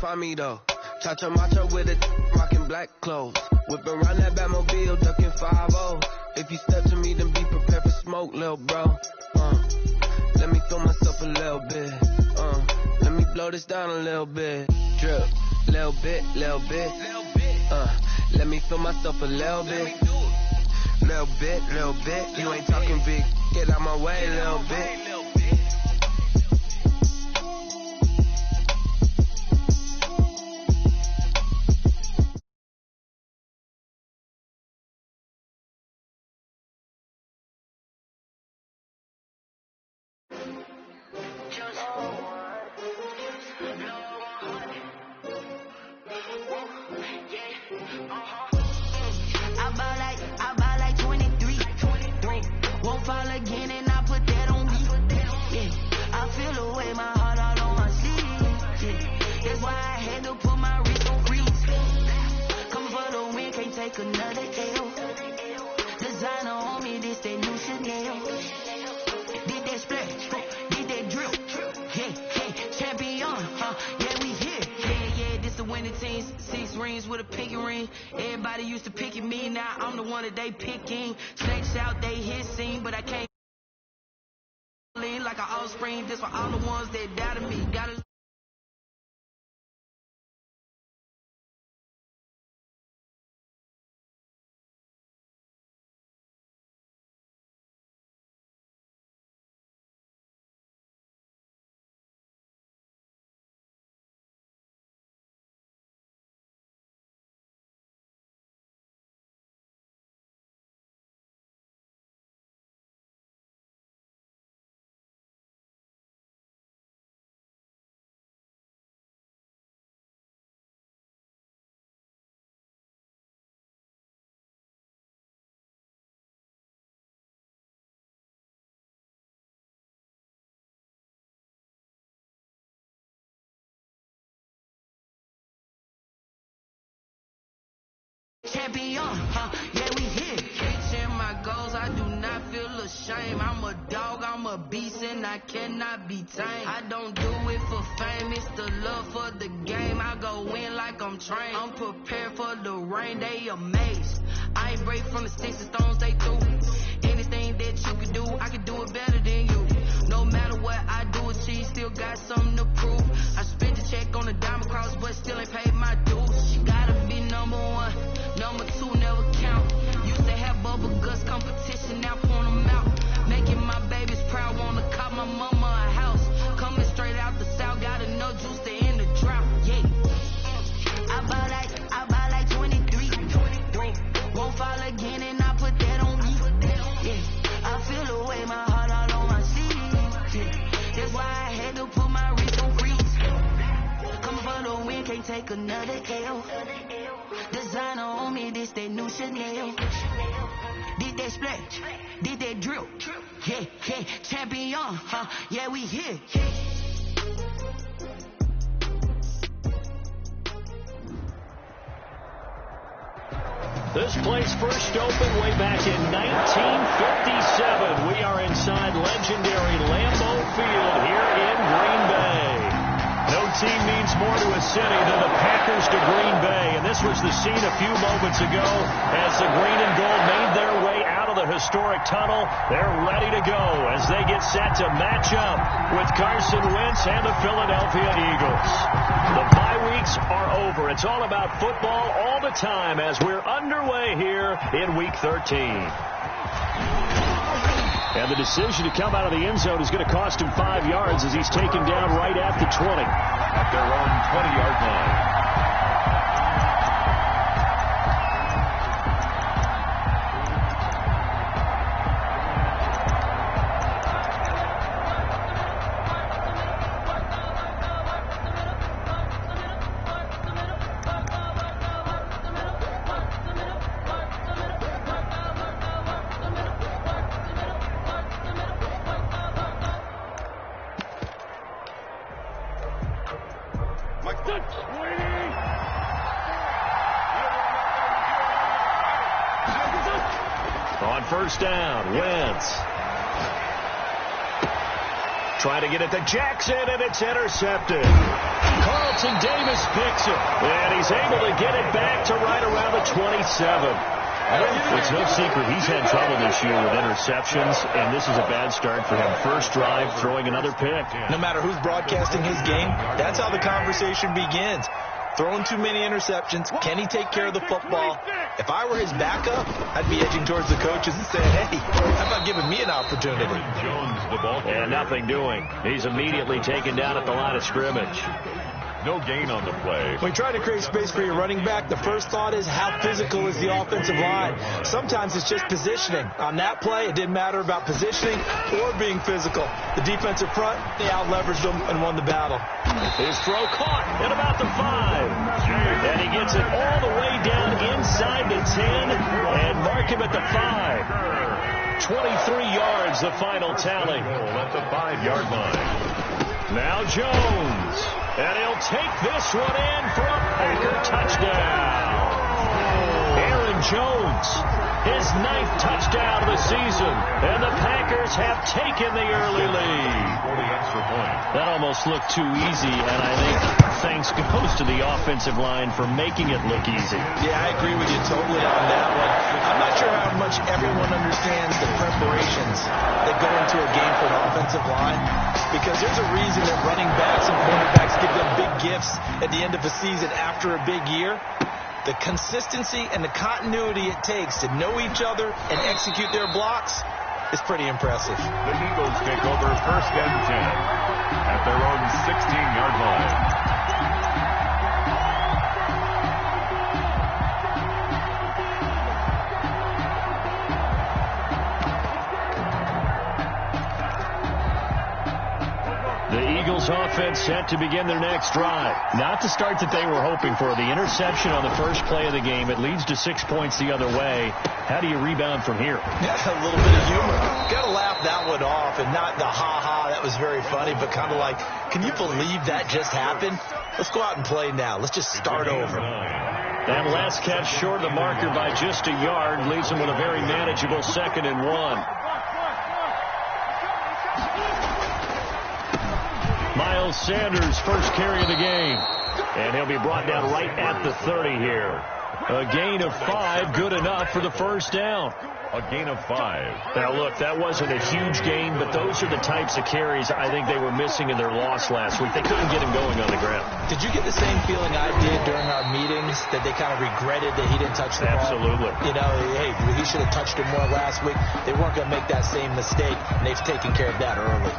find me though. Cha-cha matcha with a rockin' black clothes. Whip around that Batmobile, ducking 5-0. If you step to me, then be prepared for smoke, lil' bro. Let me throw myself a little bit. Let me blow this down a little bit. Drip, little bit, little bit. Let me feel myself a little bit. Little bit, little bit. You ain't talking big. Get out my way, little bit. I buy like 23. Won't fall again and I put that on me. Yeah, I feel away my heart all on my sleeve. Yeah, that's why I had to put my wrist on freeze. Come for the win, can't take another L. Designer on me, this that new Chanel. Did that splash, did that drill. Yeah, champion, yeah, we here. Yeah, this the winning team. 6 rings with a pinky ring. Everybody used to picking me, now I'm the one that they picking. Snakes out, they hissing, but I can't lean like an offspring. This for all the ones that doubted me. Gotta champion, yeah, we here. Reaching my goals, I do not feel ashamed. I'm a dog, I'm a beast, and I cannot be tamed. I don't do it for fame, it's the love for the game. I go in like I'm trained. I'm prepared for the rain, they amazed. I ain't break from the sticks and stones they threw. Anything that you can do, I can do it better than you. No matter what I do, achieve, still got something to prove. I spent the check on the diamond cross, but still ain't paid my dues. She gotta be number one. Number 2 never count. Used to have bubble guts competition, now point them out. Making my babies proud, wanna cop my mama a house. Coming straight out the south, got enough juice to end the drought. Yeah, I buy like 23. Won't fall again and I put that on me. Yeah, I feel away my heart all on my sleeve. Yeah, that's why I had to put my wrist on freeze. Come for the win, can't take another L. Designer on me, this that new Chanel. Did that splash, did that drill. Yeah, champion, yeah, we here. This place first opened way back in 1957. We are inside legendary Lambeau Field here in Green Bay. No team means more to a city than the Packers to Green Bay. And this was the scene a few moments ago as the green and gold made their way out of the historic tunnel. They're ready to go as they get set to match up with Carson Wentz and the Philadelphia Eagles. The bye weeks are over. It's all about football all the time as we're underway here in Week 13. And the decision to come out of the end zone is going to cost him 5 yards as he's taken down right at the 20. At their own 20-yard line. On first down, Wentz. Trying to get it to Jackson, and it's intercepted. Carlton Carson Davis picks it. And he's able to get it back to right around the 27. It's no secret he's had trouble this year with interceptions, and this is a bad start for him. First drive, throwing another pick. No matter who's broadcasting his game, that's how the conversation begins. Throwing too many interceptions. Can he take care of the football? If I were his backup, I'd be edging towards the coaches and saying, hey, how about giving me an opportunity? And nothing doing. He's immediately taken down at the line of scrimmage. No gain on the play. When you try to create space for your running back, the first thought is how physical is the offensive line? Sometimes it's just positioning. On that play, it didn't matter about positioning or being physical. The defensive front, they out-leveraged them and won the battle. His throw caught at about the 5. And he gets it all the way down inside the 10 and mark him at the 5. 23 yards, the final tally. At the 5-yard line. Now Jones. And he'll take this one in for a Packer touchdown. Aaron Jones, his 9th touchdown of the season. And the Packers have taken the early lead. 40 extra points. That almost looked too easy, and I think thanks goes to the offensive line for making it look easy. Yeah, I agree with you totally on that one. I'm not sure how much everyone understands the preparations that go into a game for an offensive line, because there's a reason that running backs and quarterbacks give them big gifts at the end of a season after a big year. The consistency and the continuity it takes to know each other and execute their blocks is pretty impressive. The Eagles take over 1st and 10 at their own 16-yard line. The Eagles offense set to begin their next drive. Not the start that they were hoping for. The interception on the first play of the game. It leads to 6 points the other way. How do you rebound from here? Yeah, a little bit of humor. Got to laugh that one off, and not the ha-ha, that was very funny, but kind of like, can you believe that just happened? Let's go out and play now. Let's just start over. That last catch short of the marker by just a yard leaves them with a very manageable 2nd and 1. Miles Sanders, first carry of the game. And he'll be brought down right at the 30 here. A gain of 5, good enough for the first down. A gain of 5. Now, look, that wasn't a huge gain, but those are the types of carries I think they were missing in their loss last week. They couldn't get him going on the ground. Did you get the same feeling I did during our meetings, that they kind of regretted that he didn't touch the ball? Absolutely. You know, hey, he should have touched it more last week. They weren't going to make that same mistake, and they've taken care of that early.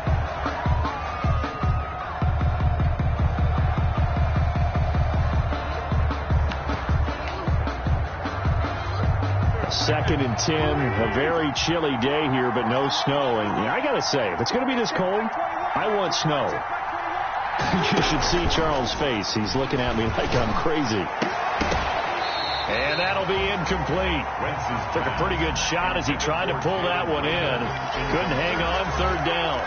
2nd and 10, a very chilly day here, but no snow. And I got to say, if it's going to be this cold, I want snow. You should see Charles' face. He's looking at me like I'm crazy. And that'll be incomplete. Took a pretty good shot as he tried to pull that one in. Couldn't hang on, 3rd down.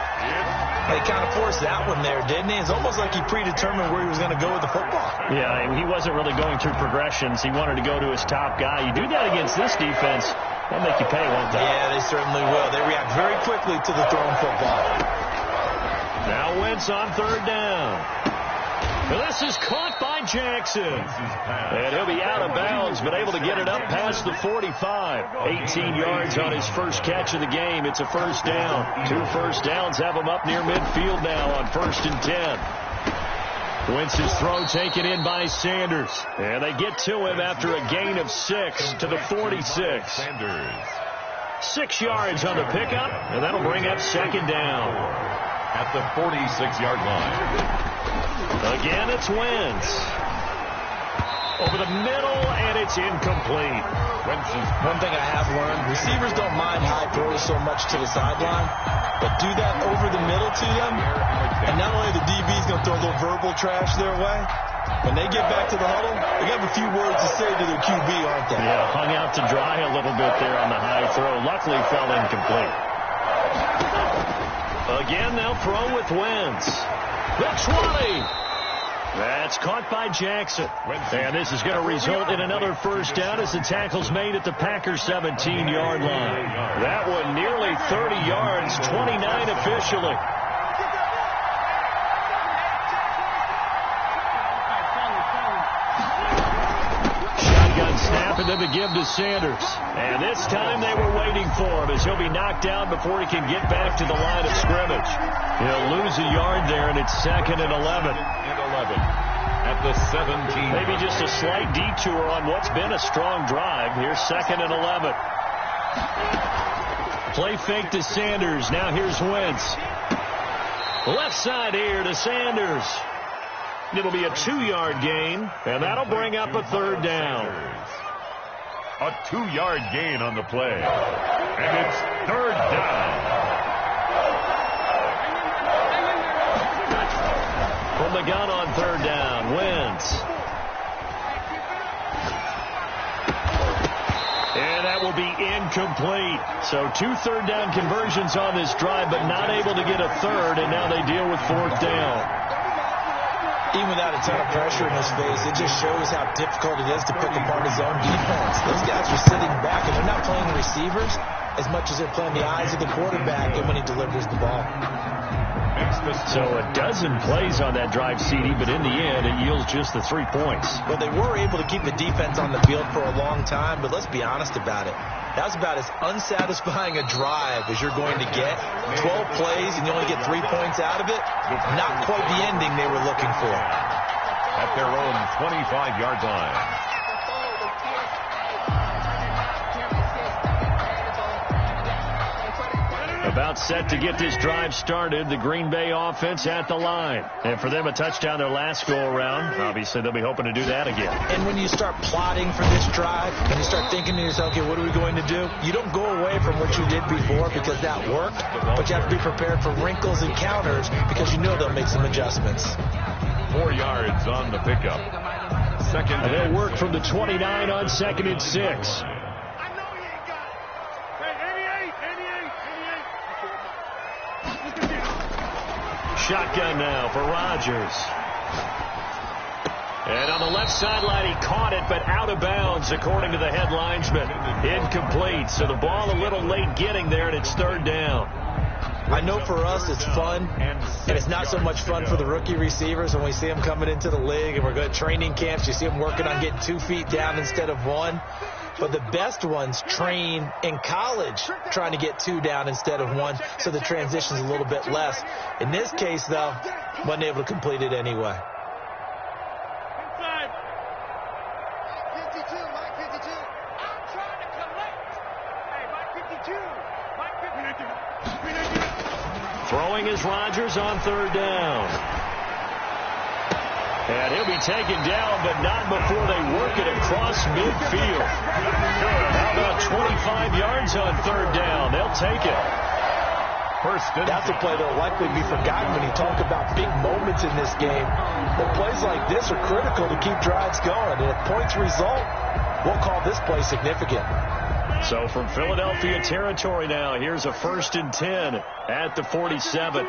He kind of forced that one there, didn't he? It's almost like he predetermined where he was going to go with the football. Yeah, he wasn't really going through progressions. He wanted to go to his top guy. You do that against this defense, they'll make you pay, won't they? Yeah, they certainly will. They react very quickly to the thrown football. Now Wentz on 3rd down. This is caught by Jackson. And he'll be out of bounds, but able to get it up past the 45. 18 yards on his first catch of the game. It's a first down. 2 first downs have him up near midfield now on 1st and 10. Wentz's throw taken in by Sanders. And they get to him after a gain of 6 to the 46. 6 yards on the pickup, and that'll bring up 2nd down. At the 46-yard line. Again, it's Wentz. Over the middle, and it's incomplete. One thing I have learned, receivers don't mind high throws so much to the sideline, but do that over the middle to them, and not only the DB's going to throw a little verbal trash their way, when they get back to the huddle, they have a few words to say to their QB, aren't they? Yeah, hung out to dry a little bit there on the high throw. Luckily, fell incomplete. Again, they'll throw with Wentz. The 20. That's caught by Jackson. And this is going to result in another first down as the tackle's made at the Packers' 17-yard line. That one nearly 30 yards, 29 officially. And then the give to Sanders. And this time they were waiting for him as he'll be knocked down before he can get back to the line of scrimmage. He'll lose a yard there, and it's 2nd and 11. At the 17. Maybe just a slight detour on what's been a strong drive. Here's 2nd and 11. Play fake to Sanders. Now here's Wentz. Left side here to Sanders. It'll be a 2-yard gain, and that'll bring up a 3rd down. A 2-yard gain on the play. And it's 3rd down. From the gun on 3rd down, Wentz. And that will be incomplete. So 2 third-down conversions on this drive, but not able to get a 3rd, and now they deal with 4th down. Even without a ton of pressure in his face, it just shows how difficult it is to pick apart his own defense. Those guys are sitting back, and they're not playing the receivers as much as they're playing the eyes of the quarterback and when he delivers the ball. So a dozen plays on that drive, CD, but in the end, it yields just the 3 points. Well, they were able to keep the defense on the field for a long time, but let's be honest about it. That was about as unsatisfying a drive as you're going to get. 12 plays and you only get 3 points out of it. Not quite the ending they were looking for. At their own 25-yard line. About set to get this drive started, the Green Bay offense at the line. And for them, a touchdown their last go-around. Obviously, they'll be hoping to do that again. And when you start plotting for this drive, and you start thinking to yourself, okay, what are we going to do? You don't go away from what you did before because that worked, but you have to be prepared for wrinkles and counters because you know they'll make some adjustments. 4 yards on the pickup. Second. And they'll work from the 29 on 2nd and 6. Shotgun now for Rodgers. And on the left sideline, he caught it, but out of bounds, according to the head linesman. Incomplete. So the ball a little late getting there, and it's 3rd down. I know for us it's fun, and it's not so much fun for the rookie receivers when we see them coming into the league and we're going to training camps. You see them working on getting 2 feet down instead of 1. But the best ones train in college trying to get 2 down instead of 1, so the transition's a little bit less. In this case, though, wasn't able to complete it anyway. Inside. 52, Mike 52. I'm trying to collect. Hey, Mike 52. Mike 52. Throwing is Rodgers on 3rd down. And he'll be taken down, but not before they work it across midfield. How about 25 yards on 3rd down? They'll take it. That's a play that will likely be forgotten when you talk about big moments in this game. But plays like this are critical to keep drives going. And if points result, we'll call this play significant. So from Philadelphia territory now, here's a 1st and 10 at the 47.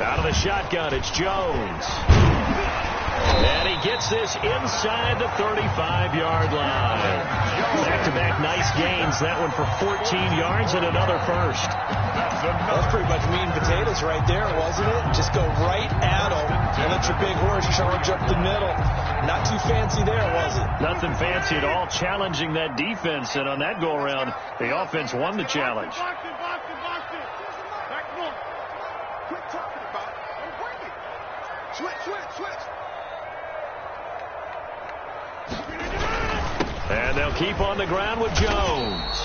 Out of the shotgun, it's Jones. And he gets this inside the 35-yard line. Back-to-back nice gains. That one for 14 yards and another 1st. That's pretty much meat and potatoes right there, wasn't it? Just go right at them and let your big horse charge up the middle. Not too fancy there, was it? Nothing fancy at all, challenging that defense. And on that go-around, the offense won the challenge. And they'll keep on the ground with Jones.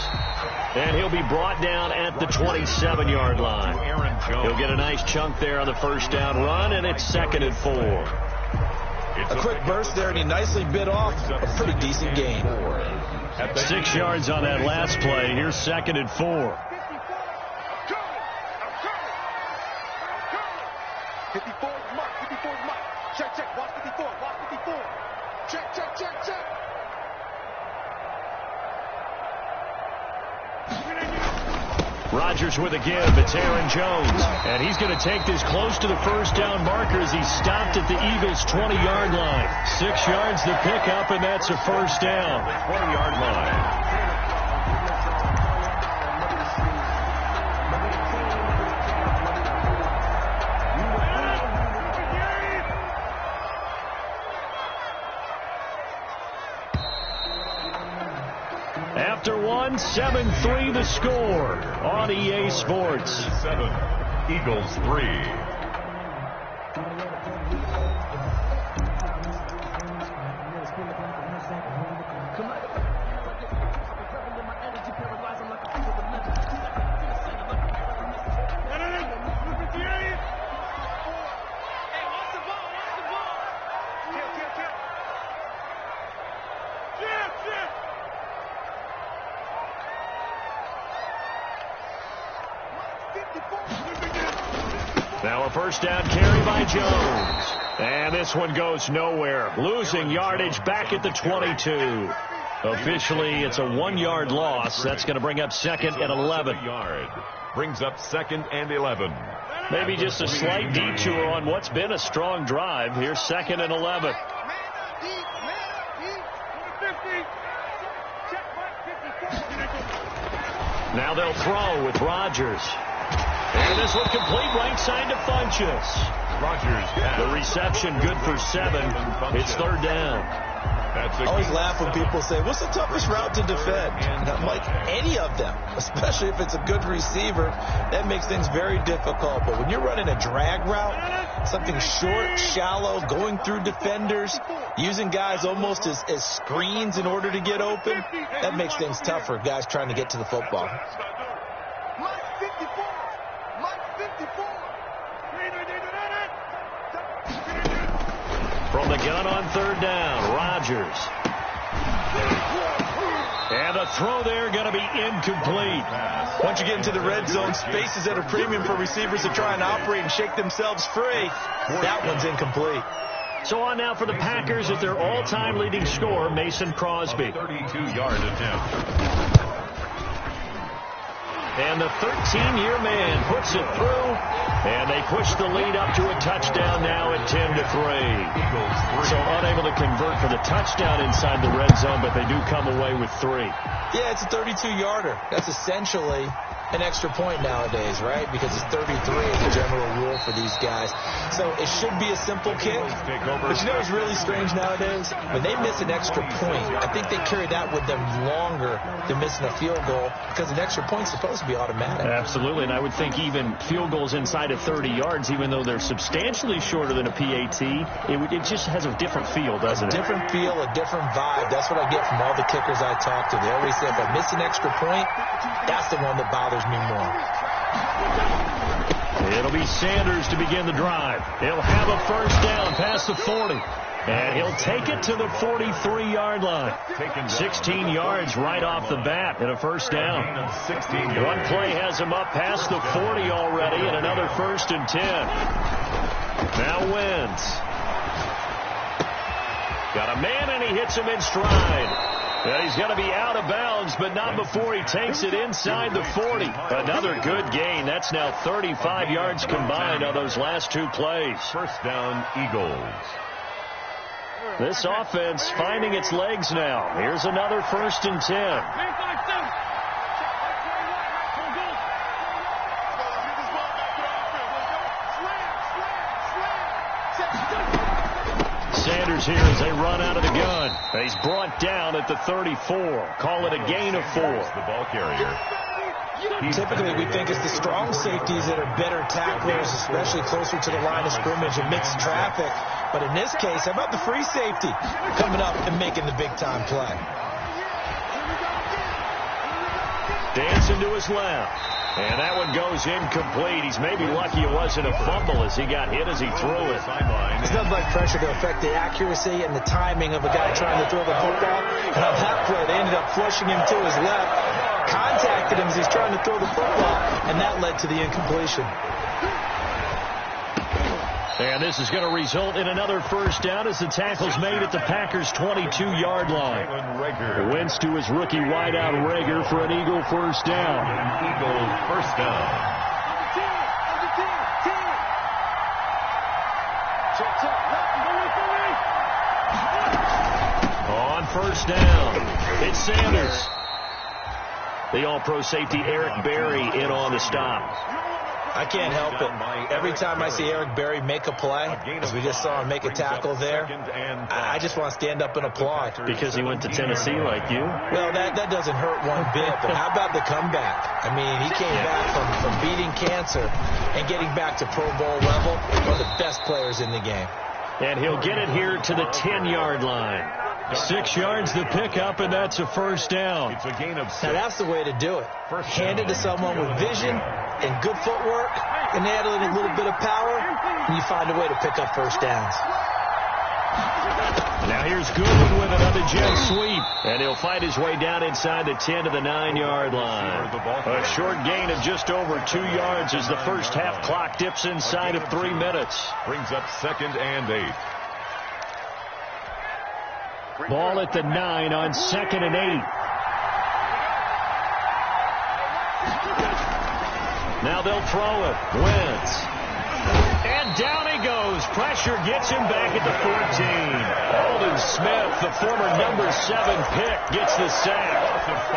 And he'll be brought down at the 27-yard line. He'll get a nice chunk there on the 1st down run, and it's 2nd and 4. A quick burst there, and he nicely bit off a pretty decent gain. 6 yards on that last play. Here's 2nd and 4. 54 Mike, 54 Mike. Check, watch 54, watch 54. Check. Rodgers with a give. It's Aaron Jones. And he's going to take this close to the first down marker as he stopped at the Eagles' 20-yard line. 6 yards to pick up, and that's a first down. 20-yard line. After one, 7-3 the score on EA Sports. 7, Eagles 3. Now a first down carry by Jones. And this one goes nowhere. Losing yardage back at the 22. Officially, it's a 1-yard loss. That's going to bring up 2nd and 11. Brings up 2nd and 11. Maybe just a slight detour on what's been a strong drive. Here's 2nd and 11. Now they'll throw with Rodgers. And this one complete right side to Funchess. Rodgers. The reception good for 7. It's 3rd down. I always laugh when people say, what's the toughest route to defend? And I'm like, any of them, especially if it's a good receiver, that makes things very difficult. But when you're running a drag route, something short, shallow, going through defenders, using guys almost as screens in order to get open, that makes things tough for guys trying to get to the football. From the gun on 3rd down, Rodgers. And a throw there going to be incomplete. Once you get into the red zone, space is at a premium for receivers to try and operate and shake themselves free. That one's incomplete. So on now for the Packers at their all-time leading scorer, Mason Crosby. 32-yard attempt. And the 13-year man puts it through, and they push the lead up to a touchdown now at 10-3. So unable to convert for the touchdown inside the red zone, but they do come away with 3. Yeah, it's a 32-yarder. That's essentially an extra point nowadays, right? Because it's 33 is the general rule for these guys. So it should be a simple kick. But you know what's really strange nowadays? When they miss an extra point, I think they carry that with them longer than missing a field goal because an extra point's supposed to be automatic. Absolutely, and I would think even field goals inside of 30 yards, even though they're substantially shorter than a PAT, it just has a different feel, doesn't it? A different feel, a different vibe. That's what I get from all the kickers I talk to. They always say if I miss an extra point, that's the one that bothers me more. It'll be Sanders to begin the drive. He'll have a first down past the 40. And he'll take it to the 43-yard line. 16 yards right off the bat and a first down. One play has him up past the 40 already and another 1st and 10. Now Wentz. Got a man and he hits him in stride. Well, he's going to be out of bounds, but not before he takes it inside the 40. Another good gain. That's now 35 yards combined on those last 2 plays. First down, Eagles. This offense finding its legs now. Here's another 1st and 10. Sanders here as they run out of the gun. He's brought down at the 34. Call it a gain of 4. The ball carrier. Typically, we think it's the strong safeties that are better tacklers, especially closer to the line of scrimmage amidst traffic. But in this case, how about the free safety coming up and making the big-time play? Dancing to his left. And that one goes incomplete. He's maybe lucky it wasn't a fumble as he got hit as he threw it. It's nothing like pressure to affect the accuracy and the timing of a guy trying to throw the football. And on that play, they ended up flushing him to his left, contacted him as he's trying to throw the football, and that led to the incompletion. And this is going to result in another first down as the tackle's made at the Packers' 22-yard line. Wentz to his rookie wideout Rager for an Eagle first down. Eagle first down. On first down, it's Sanders. The all-pro safety Eric Berry in on the stop. I can't help it. Every time I see Eric Berry make a play, as we just saw him make a tackle there, I just want to stand up and applaud. Because he went to Tennessee like you? Well, that doesn't hurt one bit, but how about the comeback? I mean, he came back from beating cancer and getting back to Pro Bowl level, one of the best players in the game. And he'll get it here to the 10-yard line. 6 yards the pickup, and that's a first down. It's a gain of 6. Now, that's the way to do it. Hand it to someone with vision and good footwork, and add a little bit of power, and you find a way to pick up first downs. Now here's Goodwin with another jet sweep, and he'll fight his way down inside the 10 to the 9-yard line. A short gain of just over 2 yards as the first half clock dips inside of 3 minutes. Brings up 2nd and 8. Ball at the 9 on 2nd and 8. Now they'll throw it. Wentz. And down he goes. Pressure gets him back at the 14. Aldon Smith, the former number 7 pick, gets the sack.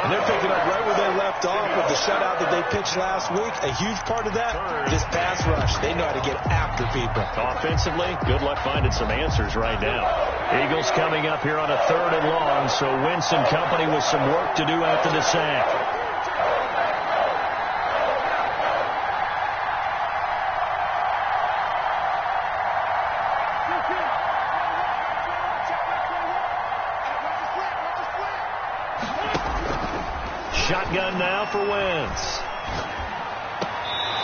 And they're picking up right where they left off with the shutout that they pitched last week. A huge part of that, this pass rush. They know how to get after people. Offensively, good luck finding some answers right now. Eagles coming up here on a 3rd and long, so Wentz and company with some work to do after the sack. Shotgun now for Wentz.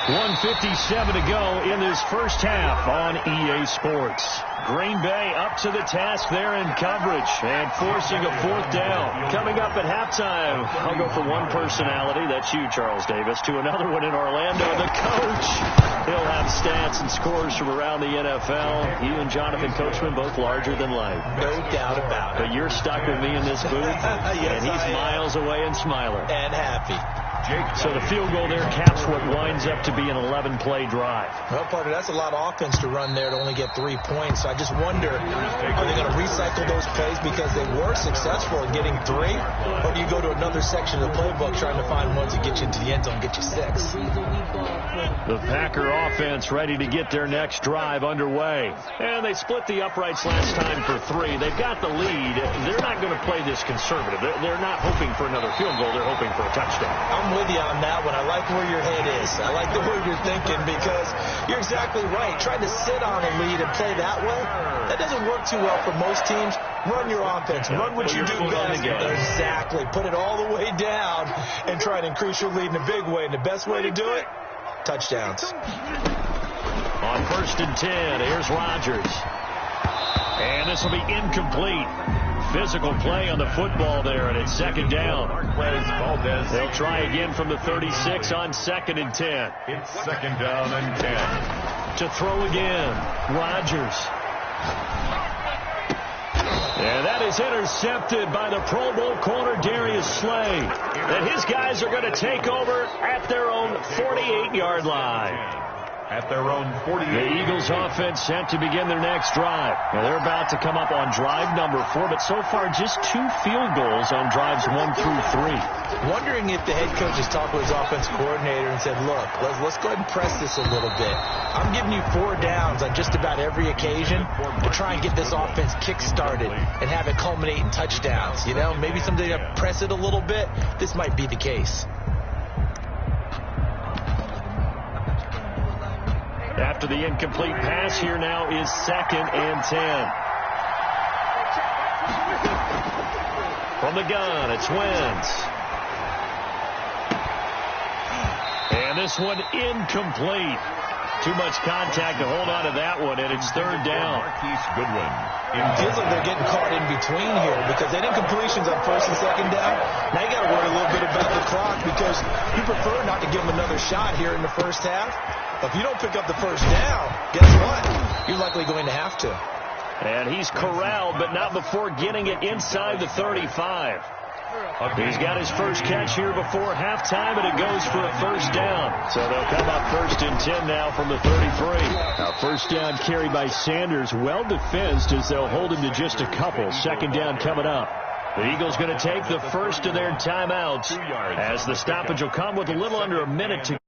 1:57 to go in this first half on EA Sports. Green Bay up to the task there in coverage and forcing a 4th down. Coming up at halftime, I'll go from one personality, that's you, Charles Davis, to another one in Orlando, the coach. He'll have stats and scores from around the NFL. He and Jonathan Coachman both larger than life. No doubt about it. But you're stuck with me in this booth, yes, and he's miles away and smiling. And happy. So the field goal there caps what winds up to be an 11-play drive. Well, partner, that's a lot of offense to run there to only get 3 points. So I just wonder, are they going to recycle those plays because they were successful in getting 3? Or do you go to another section of the playbook trying to find ones that get you into the end zone and get you 6? The Packer offense ready to get their next drive underway. And they split the uprights last time for 3. They've got the lead. They're not going to play this conservative. They're not hoping for another field goal. They're hoping for a touchdown. I'm with you on that one. I like where your head is. I like the way you're thinking because you're exactly right. Trying to sit on a lead and play that way, that doesn't work too well for most teams. Run your offense. Run what you do best. Exactly. Put it all the way down and try to increase your lead in a big way. And the best way to do it, touchdowns. On 1st and 10, here's Rodgers. And this will be incomplete. Physical play on the football there, and it's 2nd down. They'll try again from the 36 on 2nd and 10. It's 2nd down and 10. To throw again, Rodgers. And that is intercepted by the Pro Bowl corner Darius Slay. And his guys are going to take over at their own 48-yard line. At their own 48. The Eagles offense set to begin their next drive. Now they're about to come up on drive number 4, but so far just 2 field goals on drives 1 through 3. Wondering if the head coach has talked with his offense coordinator and said, look, let's go ahead and press this a little bit. I'm giving you 4 downs on just about every occasion to try and get this offense kick-started and have it culminate in touchdowns. You know, maybe someday to press it a little bit. This might be the case. After the incomplete pass, here now is 2nd and 10. From the gun, it's Wentz. And this one incomplete. Too much contact to hold on to that one, and it's 3rd down. Goodwin. It feels like they're getting caught in between here because they did incompletions on 1st and 2nd down. Now you got to worry a little bit about the clock because you prefer not to give them another shot here in the first half. If you don't pick up the 1st down, guess what? Too likely going to have to. And he's corralled, but not before getting it inside the 35. He's got his first catch here before halftime, and it goes for a first down. So they'll come up 1st and 10 now from the 33. Now first down carry by Sanders, well defensed as they'll hold him to just a couple. Second down coming up. The Eagles going to take the first of their timeouts as the stoppage will come with a little under a minute to